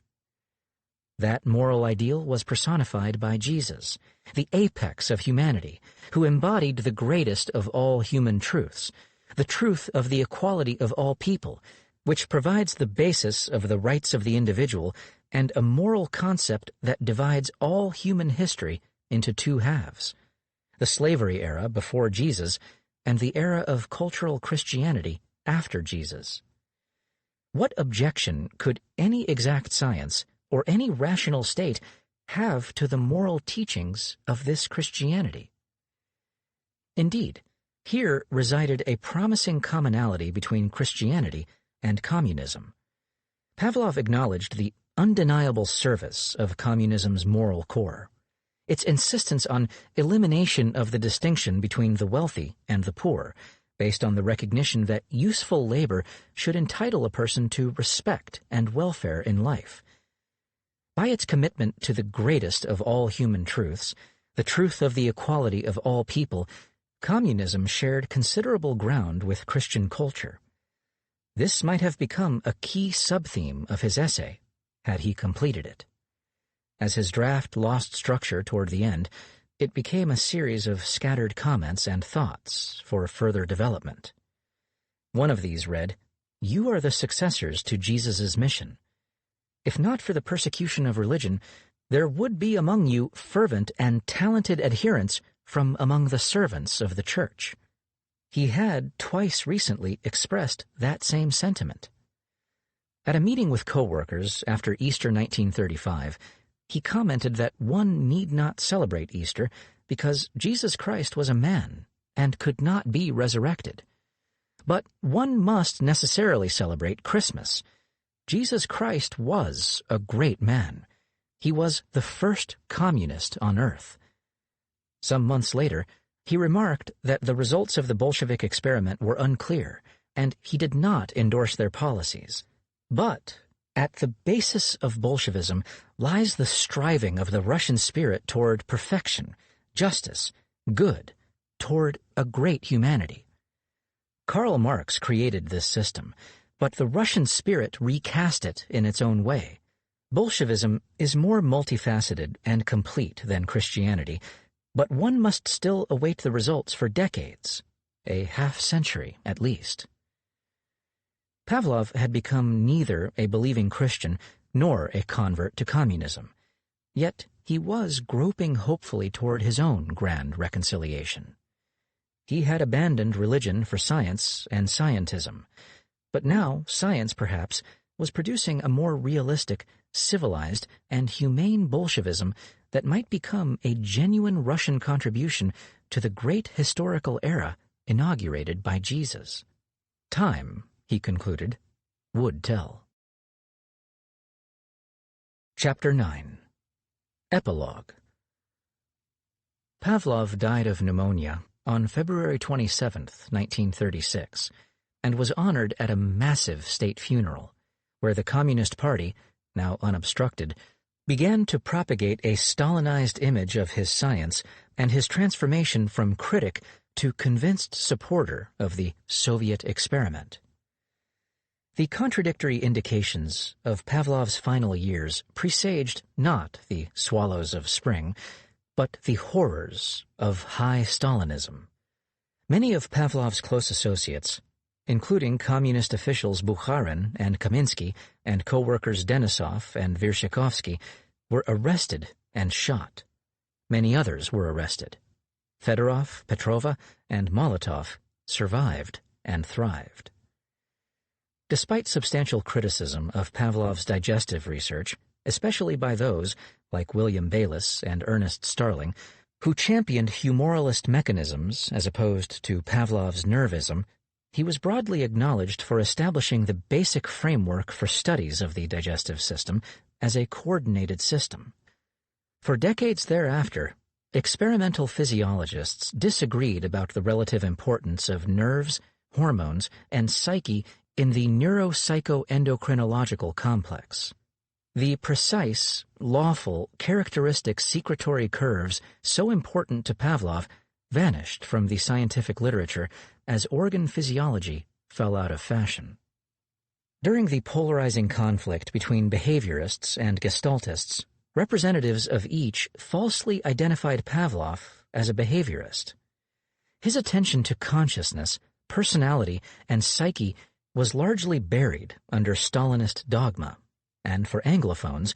That moral ideal was personified by Jesus, the apex of humanity, who embodied the greatest of all human truths, the truth of the equality of all people, which provides the basis of the rights of the individual and a moral concept that divides all human history into two halves: the slavery era before Jesus and the era of cultural Christianity after Jesus. What objection could any exact science or any rational state have to the moral teachings of this Christianity? Indeed, here resided a promising commonality between Christianity and communism. Pavlov acknowledged the undeniable service of communism's moral core, its insistence on elimination of the distinction between the wealthy and the poor, based on the recognition that useful labor should entitle a person to respect and welfare in life. By its commitment to the greatest of all human truths, the truth of the equality of all people, communism shared considerable ground with Christian culture. This might have become a key subtheme of his essay, had he completed it. As his draft lost structure toward the end, it became a series of scattered comments and thoughts for further development. One of these read, "You are the successors to Jesus' mission. If not for the persecution of religion, there would be among you fervent and talented adherents from among the servants of the Church." He had twice recently expressed that same sentiment. At a meeting with co-workers after Easter 1935, he commented that one need not celebrate Easter because Jesus Christ was a man and could not be resurrected. But one must necessarily celebrate Christmas. Jesus Christ was a great man. He was the first communist on earth. Some months later, he remarked that the results of the Bolshevik experiment were unclear, and he did not endorse their policies. But at the basis of Bolshevism lies the striving of the Russian spirit toward perfection, justice, good, toward a great humanity. Karl Marx created this system, but the Russian spirit recast it in its own way. Bolshevism is more multifaceted and complete than Christianity, but one must still await the results for decades, a half-century at least. Pavlov had become neither a believing Christian nor a convert to communism, yet he was groping hopefully toward his own grand reconciliation. He had abandoned religion for science and scientism, but now science, perhaps, was producing a more realistic, civilized, and humane Bolshevism that might become a genuine Russian contribution to the great historical era inaugurated by Jesus. Time, he concluded, would tell. Chapter 9. Epilogue. Pavlov died of pneumonia on February 27, 1936, and was honored at a massive state funeral, where the Communist Party, now unobstructed, began to propagate a Stalinized image of his science and his transformation from critic to convinced supporter of the Soviet experiment. The contradictory indications of Pavlov's final years presaged not the swallows of spring, but the horrors of high Stalinism. Many of Pavlov's close associates, including communist officials Bukharin and Kaminsky and co-workers Denisov and Virshakovsky, were arrested and shot. Many others were arrested. Fedorov, Petrova, and Molotov survived and thrived. Despite substantial criticism of Pavlov's digestive research, especially by those, like William Bayliss and Ernest Starling, who championed humoralist mechanisms as opposed to Pavlov's nervism, he was broadly acknowledged for establishing the basic framework for studies of the digestive system as a coordinated system. For decades thereafter, experimental physiologists disagreed about the relative importance of nerves, hormones, and psyche in the neuropsychoendocrinological complex. The precise, lawful, characteristic secretory curves so important to Pavlov vanished from the scientific literature as organ physiology fell out of fashion. During the polarizing conflict between behaviorists and gestaltists, representatives of each falsely identified Pavlov as a behaviorist. His attention to consciousness, personality, and psyche was largely buried under Stalinist dogma, and for Anglophones,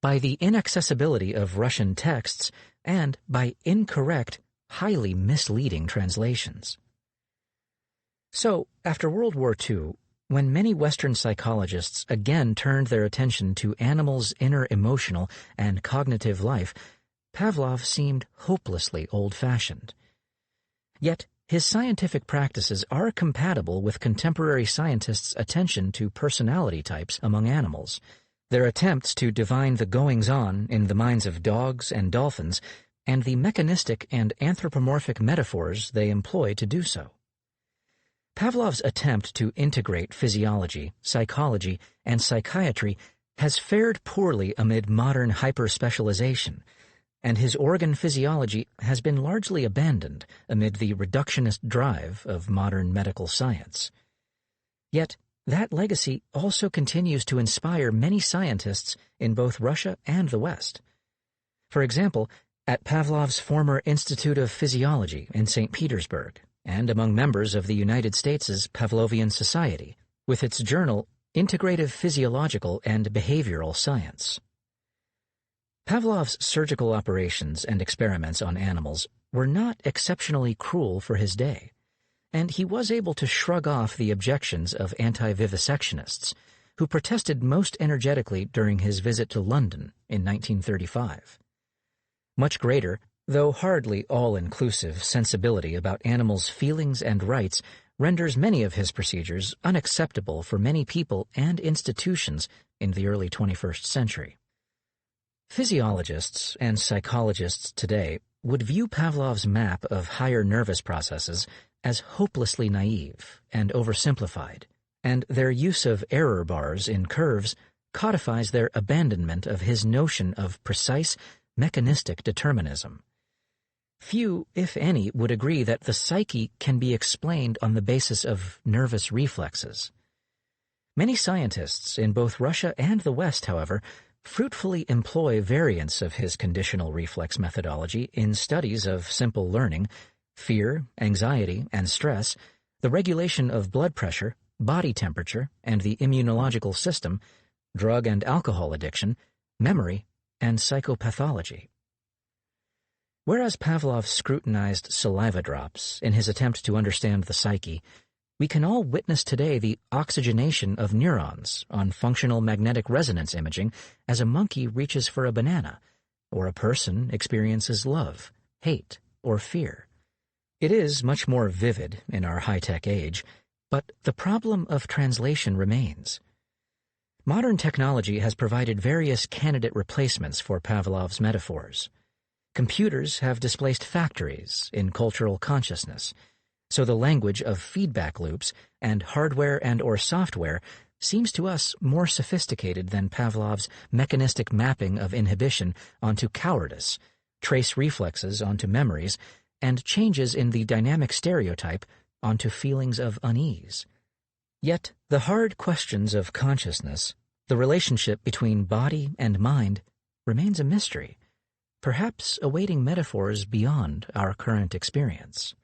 by the inaccessibility of Russian texts and by incorrect, highly misleading translations. So, after World War II, when many Western psychologists again turned their attention to animals' inner emotional and cognitive life, Pavlov seemed hopelessly old-fashioned. Yet, his scientific practices are compatible with contemporary scientists' attention to personality types among animals, their attempts to divine the goings-on in the minds of dogs and dolphins, and the mechanistic and anthropomorphic metaphors they employ to do so. Pavlov's attempt to integrate physiology, psychology, and psychiatry has fared poorly amid modern hyper-specialization, and his organ physiology has been largely abandoned amid the reductionist drive of modern medical science. Yet, that legacy also continues to inspire many scientists in both Russia and the West. For example, at Pavlov's former Institute of Physiology in St. Petersburg, and among members of the United States' Pavlovian Society, with its journal Integrative Physiological and Behavioral Science. Pavlov's surgical operations and experiments on animals were not exceptionally cruel for his day, and he was able to shrug off the objections of anti-vivisectionists, who protested most energetically during his visit to London in 1935. Much greater, though hardly all-inclusive, sensibility about animals' feelings and rights renders many of his procedures unacceptable for many people and institutions in the early 21st century. Physiologists and psychologists today would view Pavlov's map of higher nervous processes as hopelessly naive and oversimplified, and their use of error bars in curves codifies their abandonment of his notion of precise, mechanistic determinism. Few, if any, would agree that the psyche can be explained on the basis of nervous reflexes. Many scientists in both Russia and the West, however, fruitfully employ variants of his conditional reflex methodology in studies of simple learning, fear, anxiety, and stress, the regulation of blood pressure, body temperature, and the immunological system, drug and alcohol addiction, memory, and psychopathology. Whereas Pavlov scrutinized saliva drops in his attempt to understand the psyche, we can all witness today the oxygenation of neurons on functional magnetic resonance imaging as a monkey reaches for a banana, or a person experiences love, hate, or fear. It is much more vivid in our high-tech age, but the problem of translation remains. Modern technology has provided various candidate replacements for Pavlov's metaphors. Computers have displaced factories in cultural consciousness, so the language of feedback loops and hardware and/or software seems to us more sophisticated than Pavlov's mechanistic mapping of inhibition onto cowardice, trace reflexes onto memories, and changes in the dynamic stereotype onto feelings of unease. Yet the hard questions of consciousness, the relationship between body and mind, remains a mystery, perhaps awaiting metaphors beyond our current experience.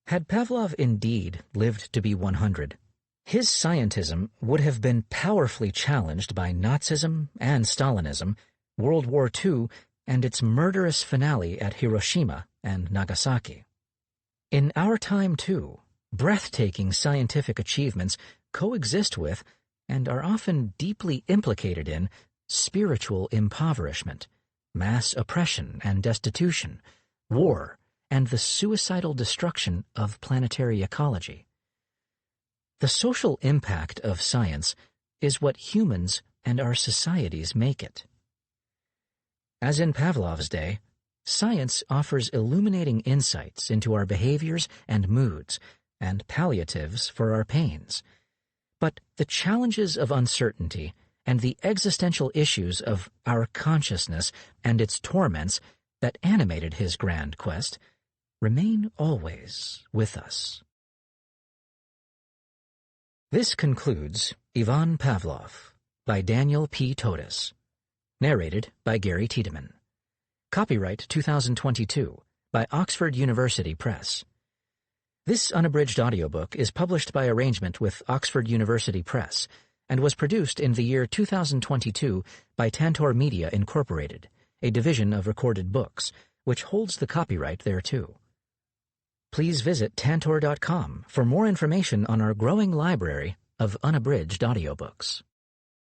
Had Pavlov indeed lived to be 100, his scientism would have been powerfully challenged by Nazism and Stalinism, World War II, and its murderous finale at Hiroshima and Nagasaki. In our time, too, breathtaking scientific achievements coexist with, and are often deeply implicated in, spiritual impoverishment, mass oppression and destitution, war, and the suicidal destruction of planetary ecology. The social impact of science is what humans and our societies make it. As in Pavlov's day, science offers illuminating insights into our behaviors and moods, and palliatives for our pains. But the challenges of uncertainty and the existential issues of our consciousness and its torments that animated his grand quest remain always with us. This concludes Ivan Pavlov by Daniel P. Todes. Narrated by Gary Tiedemann. Copyright 2022 by Oxford University Press. This unabridged audiobook is published by arrangement with Oxford University Press and was produced in the year 2022 by Tantor Media Incorporated, a division of Recorded Books, which holds the copyright thereto. Please visit tantor.com for more information on our growing library of unabridged audiobooks.